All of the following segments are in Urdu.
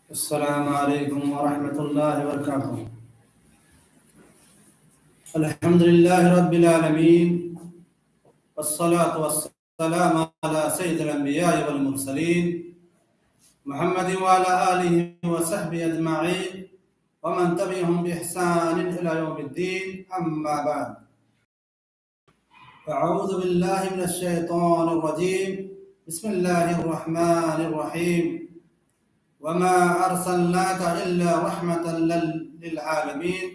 السلام عليكم ورحمة الله وبركاته. الحمد لله رب العالمين، والصلاة والسلام على سيد الأنبياء والمرسلين محمد وعلى آله وصحبه أجمعين ومن تبعهم بإحسان إلى يوم الدين. أما بعد، أعوذ بالله من الشيطان الرجيم. بسم الله الرحمن الرحيم. وما أرسلناك إلا رحمة للعالمين.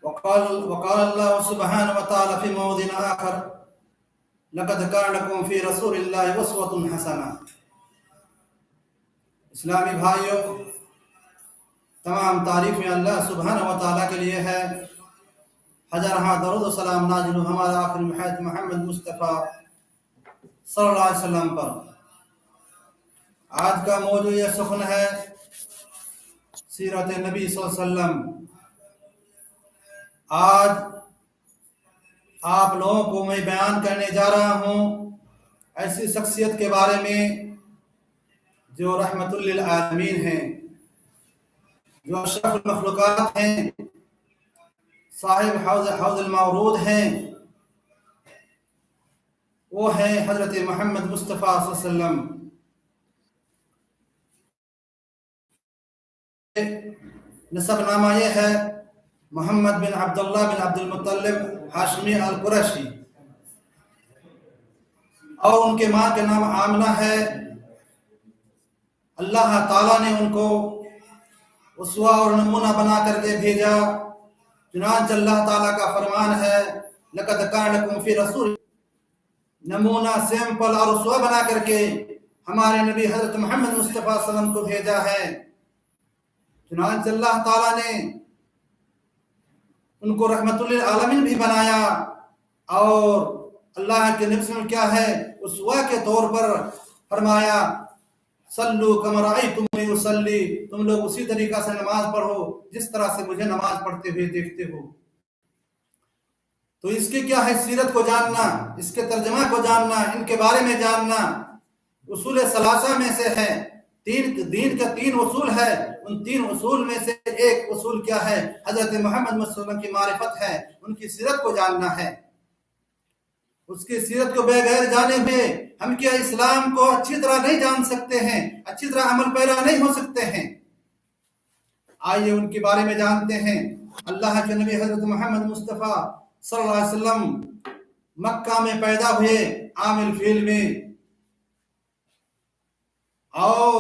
وقال الله سبحانه وتعالى في موضع آخر: لقد كان لكم في رسول الله أسوة حسنة. اسلامی بھائیوں، تمام تعریفیں اللہ سبحانہ و تعالیٰ کے لیے ہے. ہزارہا درود و سلام نازل ہو ہمارا آخری محمد محمد مصطفیٰ صلی اللہ علیہ وسلم پر. آج کا موضوع یہ سخن ہے سیرت نبی صلی اللہ علیہ وسلم. آج آپ لوگوں کو میں بیان کرنے جا رہا ہوں ایسی شخصیت کے بارے میں جو رحمت للعالمین ہیں، جو اشرف المخلوقات ہیں، صاحب حوض المورود ہیں. وہ ہیں حضرت محمد مصطفیٰ صلی اللہ علیہ وسلم. نسب نامہ یہ ہے محمد بن عبداللہ بن عبد المطلب ہاشمی القریشی، اور ان کے ماں کے نام آمنہ ہے. اللہ تعالیٰ نے ان کو اسوہ اور نمونہ بنا کر کے بھیجا. چنانچہ اللہ تعالیٰ کا فرمان ہے: لقد کان لکم فی رسول. نمونہ، سیمپل اور اسوہ بنا کر کے ہمارے نبی حضرت محمد مصطفیٰ صلی اللہ علیہ وسلم کو بھیجا ہے. چنانچہ اللہ تعالیٰ نے ان کو رحمت للعالمین بھی بنایا، اور اللہ کے نبی صلی اللہ علیہ وسلم کیا ہے اسوہ کے طور پر فرمایا: صلو کما رأیتمونی اصلی. تم لوگ اسی طریقہ سے نماز پڑھو جس طرح سے مجھے نماز پڑھتے ہوئے دیکھتے ہو. تو اس کی کیا ہے سیرت کو جاننا، اس کے ترجمہ کو جاننا، ان کے بارے میں جاننا اصول ثلاثہ میں سے ہے. دین کا 3 اصول ہے. ان 3 اصول میں سے ایک اصول کیا ہے؟ حضرت محمد صلی اللہ علیہ وسلم کی معرفت ہے. ان کی سیرت کو جاننا ہے. اس کی سیرت کو بغیر جانے ہوئے ہم کیا اسلام کو اچھی طرح نہیں جان سکتے ہیں، اچھی طرح عمل پیرا نہیں ہو سکتے ہیں. آئیے ان کے بارے میں جانتے ہیں. اللہ کے نبی حضرت محمد مصطفیٰ صلی اللہ علیہ وسلم مکہ میں پیدا ہوئے، عام الفیل میں، اور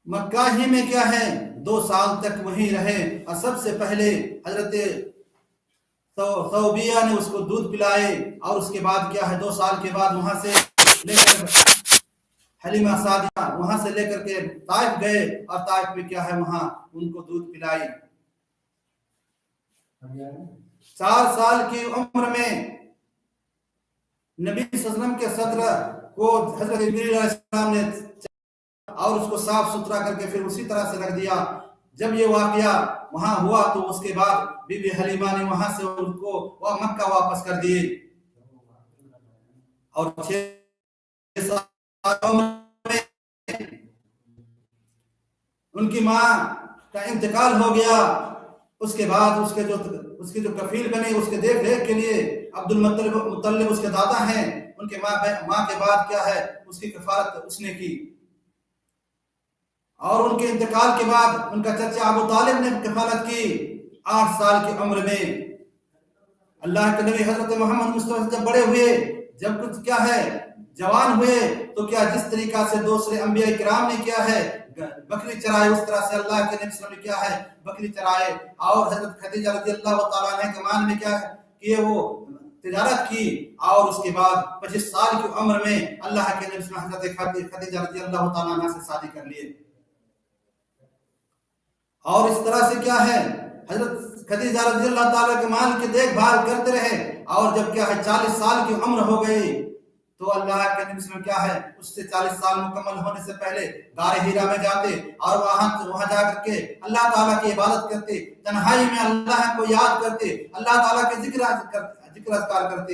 مکہ ہی میں کیا ہے 2 سال تک وہیں رہے. اور سب سے پہلے حضرت ثوبیہ نے اس کو دودھ پلائے، اور اس کے بعد کیا ہے 2 سال کے بعد وہاں سے لے کر حلیمہ سعدیہ وہاں سے لے کر کے طائف گئے، اور طائف میں کیا ہے وہاں ان کو دودھ پلائی. 4 سال کی عمر میں نبی صلی اللہ علیہ وسلم کے صدر کو حضرت جبریل علیہ السلام نے اور اس کو صاف ستھرا کر کے پھر اسی طرح سے رکھ دیا. جب یہ واقعہ وہاں ہوا تو اس کے بعد بی بی حلیمہ نے وہاں سے ان کو مکہ واپس کر دیے. اور 6 سال میں ان کی ماں کا انتقال ہو گیا. اس کے بعد اس کے جو کفیل بنے، اس کے دیکھ ریکھ کے لیے عبد المطلب اس کے دادا ہیں. ان کے ماں کے بعد کیا ہے اس کی کفالت اس نے کی. اور ان کے انتقال کے بعد ان کا چچا ابو طالب نے کفالت کی. 8 سال کی عمر میں اللہ کے نبی حضرت محمد مصطفیٰ جب بڑے ہوئے، جب کچھ کیا ہے جوان ہوئے، تو کیا جس طریقہ سے دوسرے انبیاء کرام نے کیا ہے بکری چرائے، اس طرح سے اللہ کے نبی صلی اللہ علیہ وسلم نے کیا ہے بکری چرائے. اور حضرت خدیجہ رضی اللہ تعالیٰ عنہ کے مان میں کیا ہے کہ وہ تجارت کی. اور اس کے بعد 25 سال کی عمر میں اللہ کے نبی صلی اللہ علیہ وسلم حضرت خدیجہ رضی اللہ تعالیٰ عنہ سے شادی کر لیے. اور اس طرح سے کیا ہے حضرت خدیجہ رضی اللہ تعالیٰ کے مال کی دیکھ بھال کرتے رہے. اور جب کیا ہے 40 سال کی عمر ہو گئی تو اللہ کے نبی صلی اللہ علیہ وسلم کیا ہے اس سے 40 سال مکمل ہونے سے پہلے غار ہیرا میں جاتے، اور وہاں جا کر کے اللہ تعالیٰ کی عبادت کرتے، تنہائی میں اللہ کو یاد کرتے، اللہ تعالیٰ کے ذکر اذکار کرتے.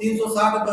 360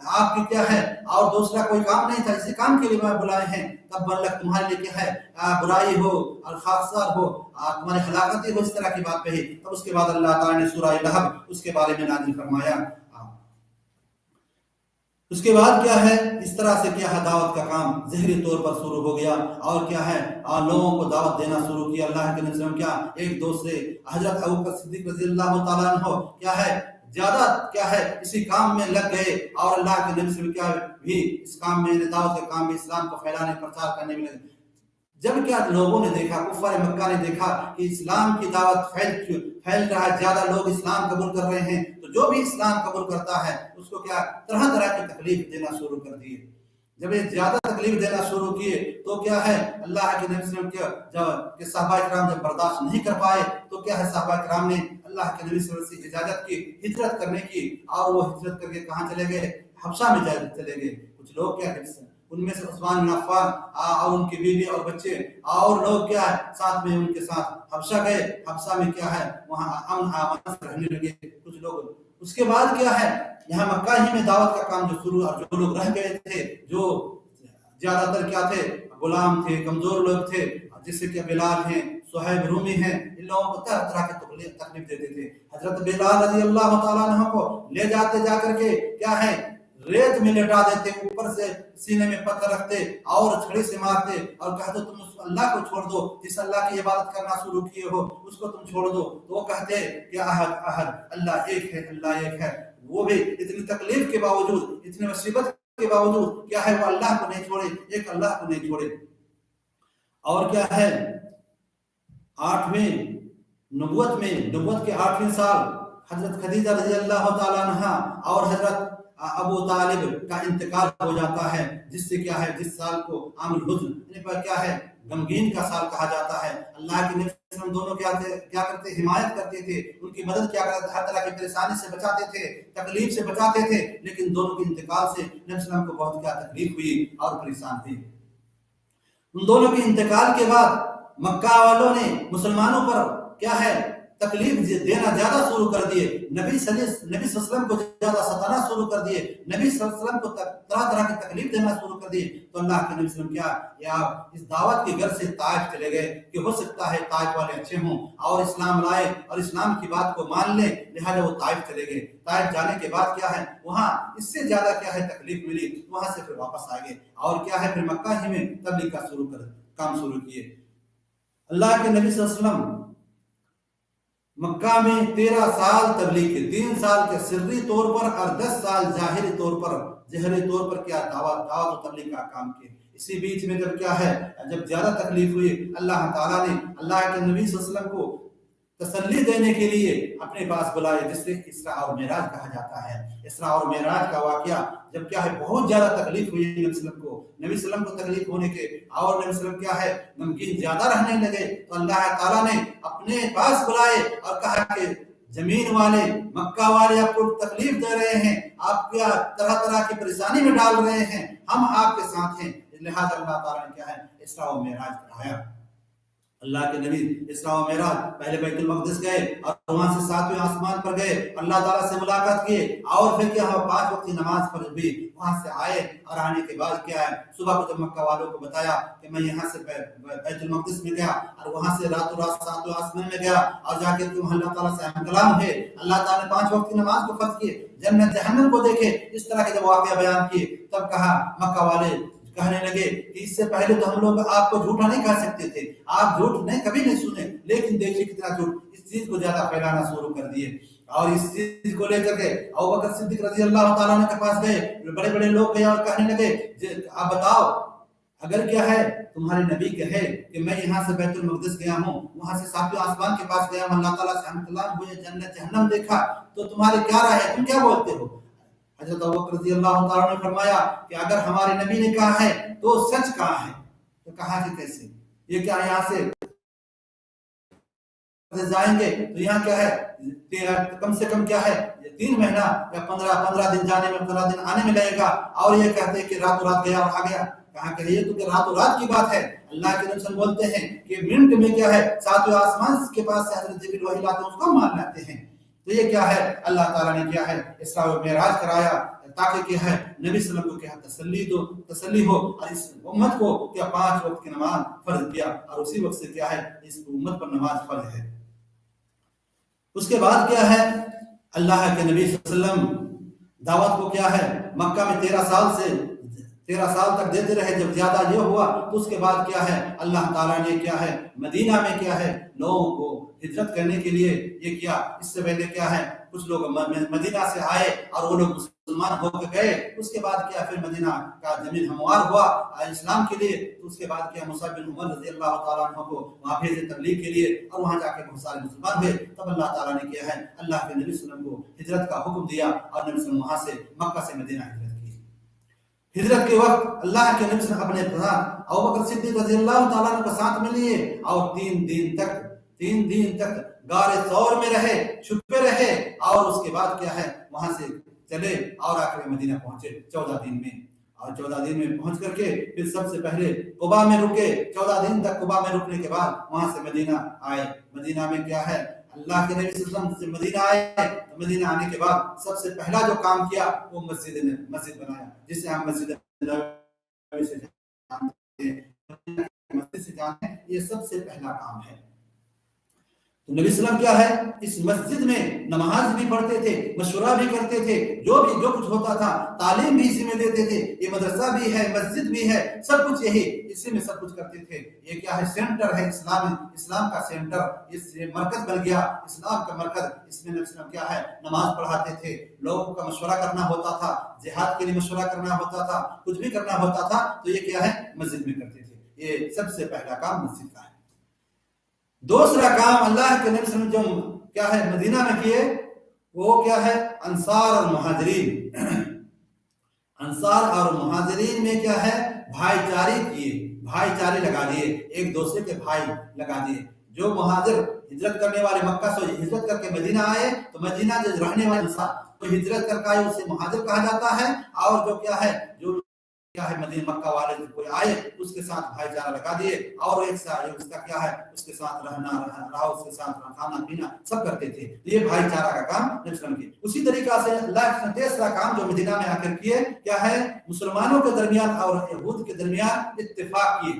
آپ کی کیا ہے اور دوسرا کوئی کام نہیں تھا، اسی کام کے لیے میں بلائے ہیں، تب بلک تمہارے لیے کیا ہے برائی ہو اور خاکسار ہو، تمہاری ہلاکت ہو، اس طرح کی بات کہی۔ تب اس کے بعد اللہ تعالیٰ نے سورہ لہب اس کے بارے میں نازل فرمایا۔ اس کے بعد کیا ہے اس طرح سے کیا ہے دعوت کا کام ظاہری طور پر شروع ہو گیا، اور کیا ہے لوگوں کو دعوت دینا شروع کیا۔ اللہ کے نبی صلی اللہ علیہ وسلم کیا ایک دوسرے حضرت ابوبکر صدیق رضی اللہ تعالیٰ عنہ کیا ہے زیادہ کیا ہے اسی کام میں لگ گئے، اور اللہ کے نبی صلی اللہ علیہ وسلم کیا بھی اس کام میں دعوت کے کام میں اسلام کو پھیلانے پرچار کرنے میں لگے۔ جب کیا لوگوں نے دیکھا، کفار مکہ نے دیکھا کہ اسلام کی دعوت پھیل رہا ہے، زیادہ لوگ اسلام قبول کر رہے ہیں، تو جو بھی اسلام قبول کرتا ہے اس کو کیا طرح طرح کی تکلیف دینا شروع کر دیے۔ جب یہ زیادہ تکلیف دینا شروع کیے تو کیا ہے اللہ کے نبی صلی اللہ علیہ وسلم کے صحابہ کرام جب برداشت نہیں کر پائے تو کیا ہے صحابہ کرام نے اللہ کے نبی صلی اللہ علیہ وسلم سے اجازت کی ہجرت کرنے کی، اور وہ ہجرت کر کے کہاں چلے گئے؟ حبشہ میں چلے گئے۔ کچھ لوگ کیا ان میں سے عثمان بن عفان اور ان کی بیوی اور بچے اور لوگ کیا ہے ساتھ میں ان کے ساتھ حبشہ گئے۔ حبشہ میں کیا ہے وہاں امن امان سے رہنے لگے کچھ لوگ۔ اس کے بعد کیا ہے یہاں مکہ ہی میں دعوت کا کام جو شروع، اور جو لوگ رہ گئے تھے جو زیادہ تر کیا تھے غلام تھے، کمزور لوگ تھے، جیسے کہ بلال ہیں، صہیب رومی ہیں، ان لوگوں کو طرح طرح کی تکلیف دیتے تھے۔ حضرت بلال رضی اللہ تعالیٰ عنہ کو لے جاتے جا کر کے کیا ہے ریت میں لٹا دیتے، اوپر سے سینے میں پتھر رکھتے اور چھڑی سے مارتے اور کہتے تم اس اللہ کو چھوڑ دو، جس اللہ کی عبادت کرنا شروع کیے ہو اس کو تم چھوڑ دو۔ تو وہ کہتے کہ احد احد، اللہ ایک ہے، اللہ ایک ہے۔ وہ بھی اتنی تکلیف کے باوجود، اتنی مصیبت کے باوجود کیا ہے وہ اللہ کو نہیں چھوڑے، ایک اللہ کو نہیں چھوڑے۔ اور کیا ہے نبوت کے 8ویں سال حضرت خدیجہ رضی اللہ تعالیٰ عنہ اور حضرت ابو طالب کا انتقال ہو جاتا ہے، جس سے کیا ہے جس سال کو عام الحزن یعنی پر کیا ہے غمگین کا سال کہا جاتا ہے۔ اللہ کے نبی صلی اللہ علیہ وسلم دونوں کیا کرتے، حمایت کرتے تھے، ان کی مدد کیا کرتے، ہر طرح کی پریشانی سے بچاتے تھے، تکلیف سے بچاتے تھے، لیکن دونوں کے انتقال سے نبی صلی اللہ علیہ وسلم کو بہت کیا تکلیف ہوئی اور پریشان تھے۔ ان دونوں کے انتقال کے بعد مکہ والوں نے مسلمانوں پر کیا ہے تکلیف دینا زیادہ شروع کر دیے، نبی صلی اللہ علیہ وسلم کو زیادہ ستانا شروع کر دیے، نبی صلی اللہ علیہ وسلم کو طرح طرح کی تکلیف دینا شروع کر دیے۔ تو اللہ کے نبی صلی اللہ علیہ وسلم کیا اس دعوت کے گھر سے طائف چلے گئے کہ ہو سکتا ہے طائف والے اچھے ہوں اور اسلام لائے اور اسلام کی بات کو مان لیں، لہٰذا وہ طائف چلے گئے۔ طائف جانے کے بعد کیا ہے وہاں اس سے زیادہ کیا ہے تکلیف ملی، وہاں سے پھر واپس آ گئے اور کیا ہے پھر مکہ ہی میں تبلیغ کا کام شروع کیے۔ اللہ کے نبی صلی اللہ علیہ وسلم مکہ میں 13 سال تبلیغ کے، 3 سال کے سری طور پر اور 10 سال ظاہری طور پر کیا دعوت و تبلیغ کا کام کیے۔ اسی بیچ میں جب کیا ہے جب زیادہ تکلیف ہوئی، اللہ تعالیٰ نے اللہ کے نبی صلی اللہ علیہ وسلم کو تسلی دینے کے لیے اپنے پاس بلائے، جس سے اسراء اور معراج کہا جاتا ہے۔ اسراء اور معراج کا واقعہ جب کیا ہے بہت زیادہ تکلیف ہوئی نبی صلی اللہ علیہ وسلم کو تکلیف ہونے کے اور نبی صلی اللہ علیہ وسلم کیا ہے غمگین زیادہ رہنے لگے، تو اللہ تعالیٰ نے اپنے پاس بلائے اور کہا کہ زمین والے مکہ والے آپ کو تکلیف دے رہے ہیں، آپ کیا طرح طرح کی پریشانی میں ڈال رہے ہیں، ہم آپ کے ساتھ ہیں۔ لہٰذا اللہ تعالیٰ نے کیا ہے اسراء و معراج کرایا۔ اللہ کے نبی اسراء و معراج پہلے بیت المقدس گئے اور وہاں سے 7ویں آسمان پر گئے، اللہ تعالیٰ سے ملاقات کیے اور پھر کیا 5 وقت کی نماز پڑھ بھی وہاں سے آئے، اور آنے کے بعد کیا ہے صبح کو جب مکہ والوں کو بتایا کہ میں یہاں سے بیت المقدس میں گیا اور وہاں سے راتوں رات 7ویں آسمان میں گیا اور جا کے تم اللہ تعالیٰ سے کلام ہے، اللہ تعالیٰ نے 5 وقت کی نماز کو فرض کیے، جنت جہنم کو دیکھے، اس طرح کے جب واقعہ بیان کیے تب کہا مکہ والے کہنے لگے کہ اس سے پہلے تو ہم لوگ آپ کو جھوٹا نہیں کہہ سکتے تھے، آپ جھوٹ نہیں کبھی نہیں سنے، لیکن دیکھیے کتنا جھوٹ، اس چیز کو زیادہ پھیلانا شروع کر دیے۔ اور اس چیز کو لے کر کے ابوبکر صدیق رضی اللہ تعالیٰ عنہ کے پاس گئے، بڑے بڑے لوگ گئے اور کہنے لگے آپ بتاؤ اگر کیا ہے تمہارے نبی کہے کہ میں یہاں سے بیت المقدس گیا ہوں، وہاں سے 7ویں آسمان کے پاس گیا ہوں، اللہ تعالیٰ سے ہم کلام ہوئے، جنت جہنم دیکھا، تو تمہاری کیا رائے ہے، تم کیا بولتے ہو؟ حضرت ابوبکر رضی اللہ تعالیٰ نے فرمایا کہ اگر ہمارے نبی نے کہا ہے تو سچ کہا ہے۔ تو کہا کہ کیسے، یہ کیا یہاں سے جائیں گے تو یہاں کیا ہے کم سے کم کیا ہے 3 مہینہ یا 15 دن جانے میں، 15 دن آنے میں لگے گا، اور یہ کہتے ہیں کہ راتوں رات گیا اور آ گیا۔ کہاں کہ یہ تو کہ راتوں رات کی بات ہے، اللہ کے نبی صلی اللہ علیہ وسلم بولتے ہیں کہ منٹ میں کیا ہے 7ویں آسمان کے پاس سے حضرت جبریل وحی لاتے ہیں، اس کو مان لاتے ہیں۔ تو یہ کیا ہے؟ اللہ تعالیٰ نے کیا ہے اسراء و معراج کرایا تاکہ کیا ہے نبی صلی اللہ علیہ وسلم کو کیا تسلی ہو، اور اس امت کو کیا 5 وقت کی نماز فرض کیا، اور اسی وقت سے کیا ہے اس امت پر نماز فرض ہے۔ اس کے بعد کیا ہے اللہ کے نبی صلی اللہ علیہ وسلم دعوت کو کیا ہے مکہ میں 13 سال تک دیتے رہے۔ جب زیادہ یہ ہوا تو اس کے بعد کیا ہے اللہ تعالیٰ نے کیا ہے مدینہ میں کیا ہے لوگوں کو ہجرت کرنے کے لیے یہ کیا۔ اس سے پہلے کیا ہے کچھ لوگ مدینہ سے آئے اور وہ لوگ مسلمان ہو کے گئے، اس کے بعد کیا پھر مدینہ کا زمین ہموار ہوا اسلام کے لیے۔ تو اس کے بعد کیا مصعب بن عمر رضی اللہ تعالیٰ عنہ کو وہاں بھیجے تبلیغ کے لیے، اور وہاں جا کے بہت سارے مسلمان ہوئے۔ تب اللہ تعالیٰ نے کیا ہے اللہ کے نبی صلی اللہ علیہ وسلم کو ہجرت کا حکم دیا، اور نبی صلی اللہ علیہ وسلم وہاں سے مکہ سے مدینہ ہجرت کی۔ ہجرت کے وقت اللہ کے نبی صلی اللہ علیہ وسلم اپنے ساتھ ابوبکر صدیق رضی اللہ تعالیٰ عنہ کو ساتھ میں لیے، اور 3 دن تک غار ثور میں رہے، چھپے رہے، اور اس کے بعد کیا ہے وہاں سے چلے اور آخر مدینہ پہنچے 14 دن میں۔ اور 14 دن میں پہنچ کر کے پھر سب سے پہلے قباء میں رکے، 14 دن تک قباء میں رکنے کے بعد وہاں سے مدینہ آئے۔ مدینہ میں کیا ہے اللہ کے نبی صلی اللہ علیہ وسلم سے مدینہ آئے، مدینہ آنے کے بعد سب سے پہلا جو کام کیا وہ مسجد بنایا، جسے ہم مسجد نبوی سے جانتے ہیں، مسجد سے جانتے ہیں، یہ سب سے پہلا کام ہے۔ تو نبی صلی اللہ علیہ وسلم کیا ہے اس مسجد میں نماز بھی پڑھتے تھے، مشورہ بھی کرتے تھے، جو کچھ ہوتا تھا تعلیم بھی اسی میں دیتے تھے۔ یہ مدرسہ بھی ہے، مسجد بھی ہے، سب کچھ یہی اسی میں سب کچھ کرتے تھے۔ یہ کیا ہے سینٹر ہے اسلام کا سینٹر، اس مرکز بن گیا اسلام کا مرکز۔ اس میں نبی صلی اللہ علیہ وسلم کیا ہے نماز پڑھاتے تھے، لوگوں کا مشورہ کرنا ہوتا تھا، جہاد کے لیے مشورہ کرنا ہوتا تھا، کچھ بھی کرنا ہوتا تھا تو یہ کیا ہے مسجد میں کرتے تھے۔ یہ سب سے پہلا کام مسجد کا ہے۔ دوسرا کام اللہ کے نبی صلی اللہ علیہ وسلم جو کیا ہے مدینہ میں کیے وہ کیا ہے انصار اور مہاجرین۔ انصار اور مہاجرین میں کیا ہے بھائی چارے کیے، بھائی چارے لگا دیے، ایک دوسرے کے بھائی لگا دیے۔ جو مہاجر ہجرت کرنے والے مکہ سے ہجرت کر کے مدینہ آئے تو مدینہ جو رہنے والے انصار تو ہجرت کر کے آئے اسے مہاجر کہا جاتا ہے، اور جو کیا ہے جو کیا ہے مدینہ مکہ والے جو کوئی آئے اس کے ساتھ بھائی چارہ لگا دیے، اور ایک ساتھ اس کا کیا ہے اس کے ساتھ رہنا اس کے ساتھ کھانا پینا سب کرتے تھے۔ یہ بھائی چارہ کا کام نبی صلی اللہ علیہ وسلم کی۔ اسی طریقہ سے اللہ نے تیسرا کام جو مدینہ میں آ کر کیے کیا ہے مسلمانوں کے درمیان اور یہود کے درمیان اتفاق کیے۔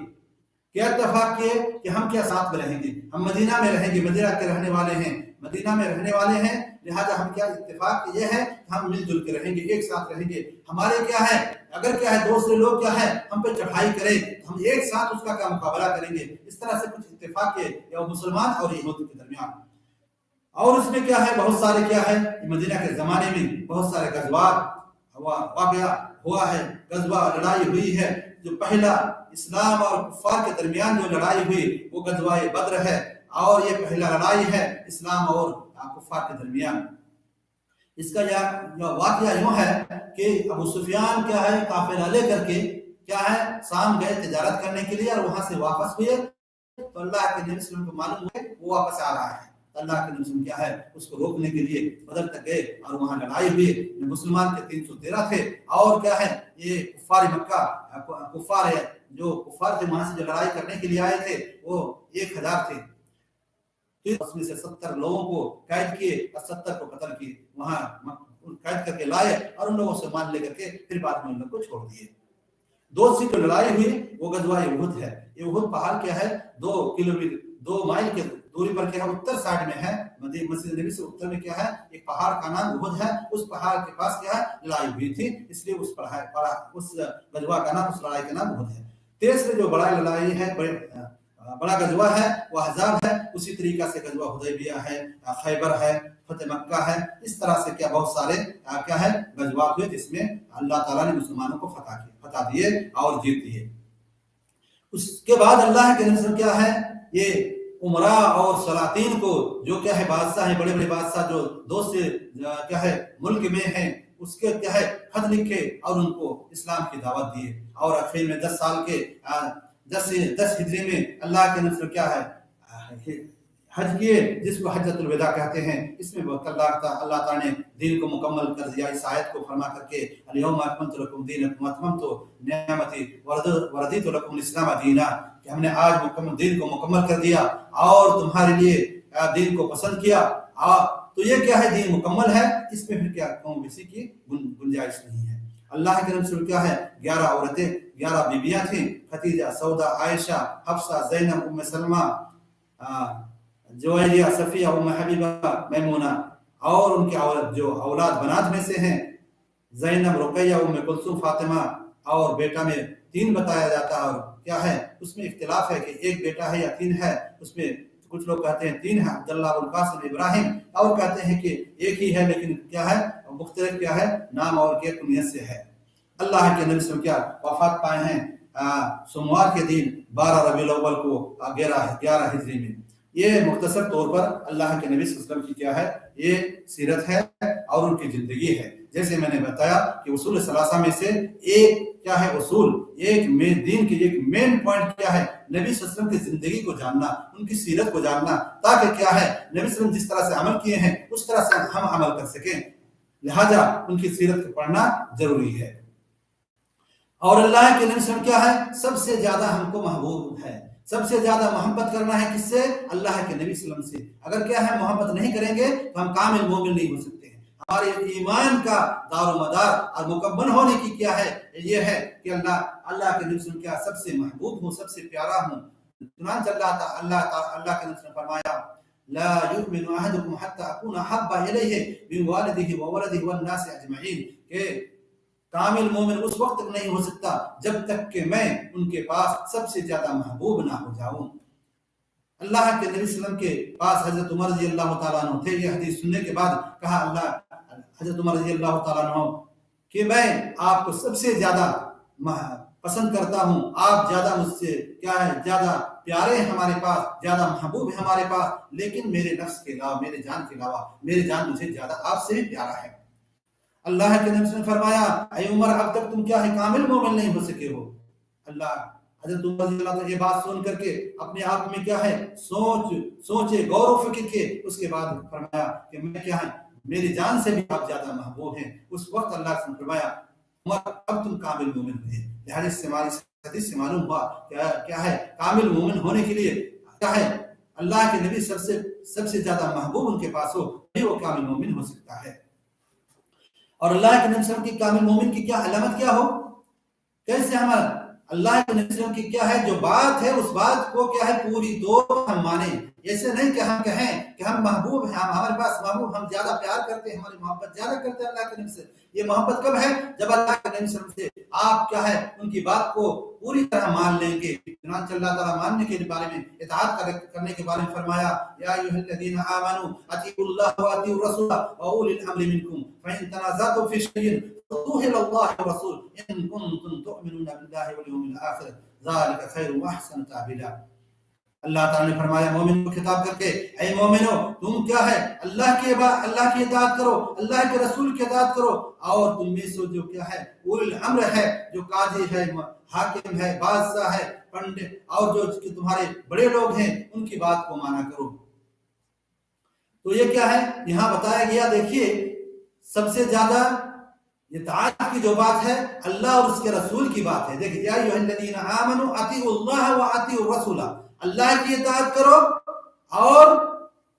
کیا اتفاق کیے کہ ہم کیا ساتھ میں رہیں گے، ہم مدینہ میں رہیں گے، مدینہ کے رہنے والے ہیں، مدینہ میں رہنے والے ہیں، لہذا ہم کیا اتفاق یہ ہے کہ ہم مل جل کے رہیں گے، ایک ساتھ رہیں گے۔ ہمارے کیا ہے اگر کیا ہے دوسرے لوگ کیا ہے ہم پہ چڑھائی کریں تو ہم ایک ساتھ اس کا کیا مقابلہ کریں گے۔ اس طرح سے کچھ اتفاق کے یا مسلمان اور یہود کے درمیان۔ اور اس میں کیا ہے بہت سارے کیا ہے مدینہ کے زمانے میں بہت سارے غزوات واقعہ ہوا ہے، غزوہ لڑائی ہوئی ہے۔ جو پہلا اسلام اور کفار کے درمیان جو لڑائی ہوئی وہ غزوہ بدر ہے، اور یہ پہلا لڑائی ہے اسلام اور کفار کے درمیان۔ اس کا واقعہ یوں ہے کہ ابو سفیان کیا ہے قافلہ لے کر کے کیا ہے شام گئے تجارت کرنے کے لیے، اور وہاں سے واپس ہوئے تو اللہ کے نبی صلی اللہ علیہ وسلم کو معلوم ہوا وہ واپس آ رہا ہے۔ اللہ کے نبی صلی اللہ علیہ وسلم کیا ہے اس کو روکنے کے لیے بدر تک گئے، اور وہاں لڑائی ہوئی۔ مسلمان کے 313 تھے، اور کیا ہے یہ کفار مکہ کفار ہے جو کفار تھے وہاں سے جو لڑائی کرنے کے لیے آئے تھے وہ 1000 تھے۔ اس میں سے 70 لوگوں کو قید کیے اور 70 کو قتل کیے، وہاں قید کر کے لائے اور ان لوگوں سے مان لے کر کے پھر بعد میں ان لوگوں کو چھوڑ دیے۔ دوسری جو لڑائی ہوئی وہ غزوہ احد ہے۔ یہ احد پہاڑ کیا ہے 2 مائل کے دوری پر کیا ہے اتر سائڈ میں ہے، مسجد نبی سے اتر میں کیا ہے ایک پہاڑ کا نام احد ہے۔ اس پہاڑ کے پاس کیا ہے لڑائی ہوئی تھی، اس لیے اس غزوہ کا نام اس لڑائی کا نام احد ہے۔ تیسری جو بڑا لڑائی ہے بڑا غزوہ ہے وہ احزاب ہے۔ اسی طریقہ سے غزوہ حدیبیہ ہے، خیبر ہے، فتح مکہ ہے۔ اس طرح سے کیا بہت سارے کیا ہے غزوات ہوئے جس میں اللہ تعالیٰ نے مسلمانوں کو فتح دیے اور جیت دیے۔ اس کے بعد اللہ کے نبی کیا ہے یہ عمراء اور سلاطین کو جو کیا ہے بادشاہ ہیں، بڑے بڑے بادشاہ جو دوسرے کیا ہے ملک میں ہیں اس کے کیا ہے خط لکھے اور ان کو اسلام کی دعوت دیے۔ اور اخیر میں 10 سال کے 10 ہجری میں اللہ کے نبی کیا ہے حج کیے، جس کو حجۃ الوداع کہتے ہیں۔ اس میں اللہ تعالیٰ نے دین کو مکمل کر دیا۔ اس آیت کو فرما کر کے الیوم اکملت لکم دینکم واتممت نعمتی ورضیت لکم الاسلام دینا، کہ ہم نے آج دین کو مکمل کر دیا اور تمہارے لیے دین کو پسند کیا۔ تو یہ کیا ہے؟ دین مکمل ہے، اس میں پھر کیا قوم کسی کی گنجائش نہیں ہے۔ اللہ کے نبی کیا ہے؟ 11 عورتیں، 11 بیویاں تھیں، خدیجہ، سودا، عائشہ، حفصہ، زینب، ام سلمہ، جویریہ، صفیہ، ام حبیبہ، میمونہ، اور ان کے جو اولاد بنات میں سے ہیں زینب، رقیہ، ام کلثوم، فاطمہ، اور بیٹا میں 3 بتایا جاتا ہے، اور کیا ہے اس میں اختلاف ہے کہ ایک بیٹا ہے یا 3 ہے، اس میں کچھ لوگ کہتے ہیں 3 ہے، عبداللہ، ابوالقاسم، ابراہیم، اور کہتے ہیں کہ ایک ہی ہے لیکن کیا ہے مختلف کیا ہے نام اور کیا کنیت سے ہے۔ اللہ کے نبی صلی اللہ علیہ وسلم کیا وفات پائے ہیں سوموار کے دن 12 ربیع الاول کو 11 ہجری میں۔ یہ مختصر طور پر اللہ کے نبی صلی اللہ علیہ وسلم کی کیا ہے یہ سیرت ہے اور ان کی زندگی ہے۔ جیسے میں نے بتایا کہ اصول ثلاثہ میں سے ایک کیا ہے اصول، ایک دین کی ایک مین پوائنٹ کیا ہے؟ نبی صلی اللہ علیہ وسلم کی زندگی کو جاننا، ان کی سیرت کو جاننا، تاکہ کیا ہے نبی صلی اللہ علیہ وسلم جس طرح سے عمل کیے ہیں اس طرح سے ہم عمل کر سکیں، لہذا ان کی سیرت کو پڑھنا ضروری ہے۔ اور اللہ کے نبی صلی اللہ علیہ وسلم کیا ہے سب سے زیادہ ہم کو محبوب ہے، سب سے زیادہ محبت کرنا ہے کس سے؟ اللہ کے نبی صلی اللہ علیہ وسلم سے۔ اگر کیا ہے محبت نہیں کریں گے تو ہم کامل مومن نہیں ہو سکتے ہیں۔ ہمارے ایمان کا دار و مدار اور مکمل ہونے کی کیا ہے یہ ہے کہ اللہ کے نبی صلی اللہ علیہ وسلم کیا سب سے محبوب ہوں، سب سے پیارا ہوں۔ چنانچہ اللہ کے نبی نے فرمایا لا يؤمن احدكم حتى اكون احب اليه من والده وولده والناس اجمعين، کہ کامل مومن اس وقت تک نہیں ہو سکتا جب تک کہ میں ان کے پاس سب سے زیادہ محبوب نہ ہو جاؤں۔ اللہ کے نبی صلی اللہ علیہ وسلم کے پاس حضرت عمر رضی اللہ تعالیٰ عنہ تھے۔ یہ حدیث سننے کے بعد کہا حضرت عمر رضی اللہ تعالیٰ عنہ کہ میں آپ کو سب سے زیادہ پسند کرتا ہوں، آپ زیادہ مجھ سے کیا ہے زیادہ پیارے ہیں ہمارے پاس، زیادہ محبوب ہیں ہمارے پاس، لیکن میرے نفس کے علاوہ، میرے جان کے علاوہ، میری جان مجھے زیادہ آپ سے بھی پیارا ہے۔ اللہ کے نبی نے فرمایا اے عمر اب تک تم کیا ہے کامل مومن نہیں ہو سکے ہو۔ حضرت عمر رضی اللہ عنہ یہ بات سن کر کے اپنے آپ میں کیا ہے سوچے غور و فکر کے اس کے بعد فرمایا کہ میں کیا ہے میری جان سے بھی آپ زیادہ محبوب ہیں۔ اس وقت اللہ نے فرمایا عمر اب تم کامل مومن ہوئے۔ لہذا اس حدیث سے معلوم ہوا کیا ہے کامل مومن ہونے کے لیے کیا ہے اللہ کے نبی سب سے زیادہ محبوب ان کے پاس ہو، وہ کامل مومن ہو سکتا ہے۔ اور اللہ کے نبی صلی اللہ علیہ وسلم کی کامل مومن کی کیا علامت کیا ہو؟ کیسے ہمارا اللہ کے نبی صلی اللہ علیہ وسلم کی کیا ہے جو بات ہے اس بات کو کیا ہے پوری طور ہم مانیں۔ ایسے نہیں کہ ہم کہیں کہ ہم محبوب ہیں، ہمارے پاس محبوب، ہم زیادہ پیار کرتے ہیں، ہماری محبت زیادہ کرتے ہیں اللہ کے نبی سے۔ یہ محبت کب ہے؟ جب اللہ کے نبی صلی اللہ علیہ وسلم سے آپ کیا ہے ان کی بات کو پوری طرح مان لیں گے۔ چنانچہ اللہ تعالیٰ ماننے کے بارے میں، اطاعت کرنے کے بارے میں فرمایا یا ایھا الذین آمنوا اطیعوا اللہ واطیعوا الرسول واولی الامر منکم فإن تنازعتم فی شیء فردوه إلى الله والرسول إن كنتم تؤمنون بالله واليوم الآخر ذلك خير وأحسن تأویلا۔ اللہ تعالیٰ نے فرمایا مومن کو خطاب کر کے اے مومنو تم کیا ہے اللہ کی اطاعت کرو، اللہ کے رسول کی اطاعت کرو، اور تم میں سے جو کیا ہے اولی الامر ہے، جو قاضی ہے، حاکم ہے، بادشاہ ہے، پنڈت اور جو تمہارے بڑے لوگ ہیں ان کی بات کو مانا کرو۔ تو یہ کیا ہے یہاں بتایا گیا، دیکھیے سب سے زیادہ اطاعت کی جو بات ہے اللہ اور اس کے رسول کی بات ہے۔ دیکھیں یا ایھا الذین آمنوا اطیعوا اللہ واطیعوا الرسول، اللہ کی اطاعت کرو اور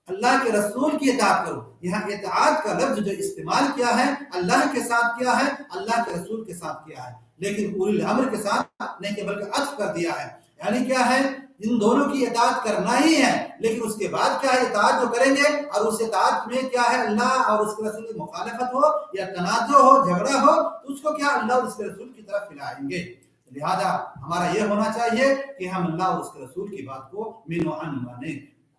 اللہ کے رسول کی اطاعت کرو۔ یہاں اطاعت کا لفظ جو استعمال کیا ہے اللہ کے ساتھ کیا ہے، اللہ کے رسول کے ساتھ کیا ہے، لیکن اولی الامر کے ساتھ نہیں کہ بلکہ عطف کر دیا ہے۔ یعنی کیا ہے ان دونوں کی اطاعت کرنا ہی ہے، لیکن اس کے بعد کیا ہے اطاعت جو کریں گے اور اس اطاعت میں کیا ہے اللہ اور اس کے رسول کی مخالفت ہو یا تنازع ہو، جھگڑا ہو، تو اس کو کیا اللہ اور اس کے رسول کی طرف پھیلائیں گے۔ لہذا ہمارا یہ ہونا چاہیے کہ ہم اللہ اور اس کے رسول کی بات کو من و عن مانیں۔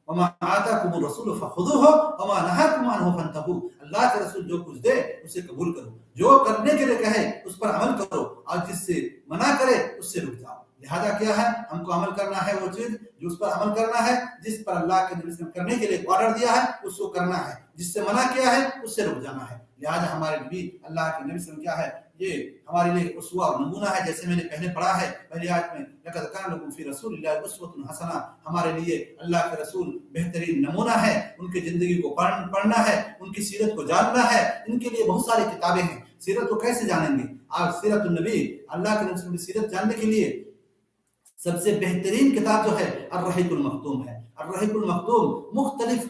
وما آتاکم الرسول فخذوہ وما نہاکم عنہ فانتہوا، اللہ کے رسول جو کچھ دے اسے قبول کرو، جو کرنے کے لیے کہے اس پر عمل کرو، اور جس سے منع کرے اس سے رک جاؤ۔ لہذا کیا ہے ہم کو عمل کرنا ہے وہ چیز جو اس پر عمل کرنا ہے، جس پر اللہ کے نبی نے کرنے کے لیے آرڈر دیا ہے اس کو کرنا ہے، جس سے منع کیا ہے اس سے رک جانا ہے۔ لہذا ہمارے نبی اللہ کے نبی صلی اللہ علیہ وسلم کیا ہے یہ ہمارے لیے اسوہ اور نمونہ ہے، جیسے میں نے پہلے پڑھا ہے پہلی آیت میں لقد کان لکم فی رسول اللہ اسوۃ حسنہ، ہمارے لیے اللہ کے رسول بہترین نمونہ ہے۔ ان کی زندگی کو پڑھنا ہے، ان کی سیرت کو جاننا ہے۔ ان کے لیے بہت ساری کتابیں ہیں، سیرت کو کیسے جانیں گے آپ؟ سیرت النبی، اللہ کے نبی کی سیرت جاننے کے لیے سب سے بہترین کتاب جو ہے الرحیق المختوم ہے۔ الرحیق المختوم مختلف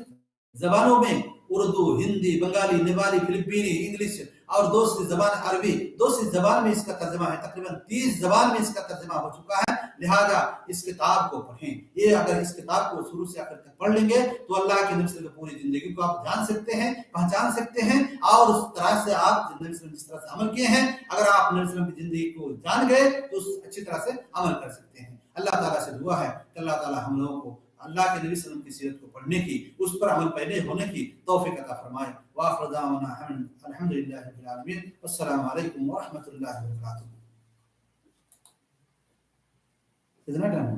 زبانوں میں اردو، ہندی، بنگالی، نیپالی، فلپینی، انگلش اور دوسری زبان عربی، دوسری زبان میں اس کا ترجمہ ہے، تقریباً 30 زبان میں اس کا ترجمہ ہو چکا ہے. لہذا اس کتاب کو پڑھیں. یہ اگر اس کتاب کو شروع سے آخر تک پڑھ لیں گے تو اللہ کے نبی صلی اللہ علیہ وسلم کی پوری زندگی کو آپ جان سکتے ہیں، پہچان سکتے ہیں، اور اس طرح سے آپ نبی صلی اللہ علیہ وسلم جس طرح سے عمل کیے ہیں، اگر آپ نبی صلی اللہ علیہ وسلم کی زندگی کو جان گئے تو اس اچھی طرح سے عمل کر سکتے ہیں. اللہ تعالیٰ سے دعا ہے کہ اللہ تعالیٰ ہم لوگوں کو اللہ کے نبی صلی اللہ علیہ وسلم کی سیرت کو پڑھنے کی، اس پر عمل پیرے ہونے کی توفیق عطا فرمائے. وآخر دعوانا الحمدللہ رب العالمین. السلام علیکم ورحمۃ اللہ وبرکاتہ. کتنا ٹائم؟